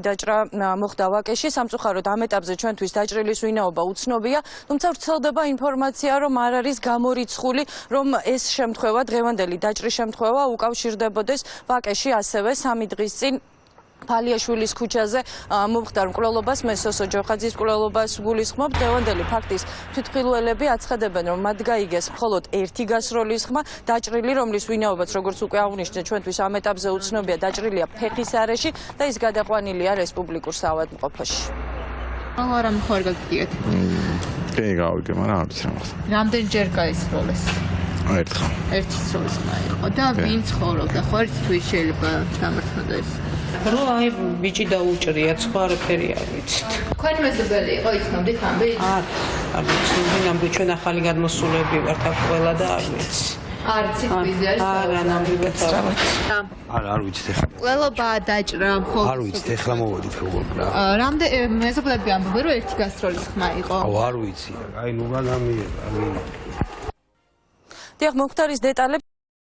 დაჭრა მოხდა ვაკეში, სამწუხაროდ ამ ეტაპზე ჩვენთვის დაჭრილის ვინაობა უცნობია, თუმცა ვრცელდება ინფორმაცია, რომ არ არის გამორიცხული, რომ ეს შემთხვევა, დღევანდელი დაჭრის შემთხვევა უკავშირდებოდეს ვაკეში, ასევე 3 დღის წინ ფალიაშვილის ქუჩაზე მომხდარ მკვლელობას, მე სოსო ჯოხაძის მკვლელობას გულისხმობ. დღევანდელი ფაქტის თვითმხილველები აცხადებენ, რომ მათ გაიგეს მხოლოდ ერთი გასროლის ხმა, დაჭრილი, რომლის ვინაობაც როგორც უკვე აღნიშნეთ, ჩვენთვის ამ ეტაპზე უცნობია, დაჭრილია ფეხის არეში და ის გადაყვანილია რესპუბლიკურ საავადმყოფოში. არა მხარ გაგიგეთ. კი, გავიგე, მაგრამ არ ვიცი რა მოხდა. რამდენჯერ გაისროლეს? ერთხელ. ერთი სროლის ხმა იყო და ვინ ცხოვრობდა? ხო ერთ თვის შეიძლება დამარცხდეს. რო აი ბიჭი დაუჭრია, სხვა არაფერი არ ვიცით. თქვენ მეზობელი იყო, იცნობდით ამბით? არ ვიცი, ნამდვილად ჩვენ ახალი გადმოსულები ვართ აქ ყველა და არ ვიცი. არ ვიცით ვიზა ეს? არა, ნამდვილად არ ვიცი. არ ვიცით ეხლა. ყველობა დაჭრა მხოლოდ. არ ვიცით ეხლა მოვედით როგორ. რამდენ მეზობლები ამბობენ, რომ ერთი გასროლის ხმა იყო? არ ვიცი. აი ნუ გადამიერა. დიახ, მოხდარის დეტალები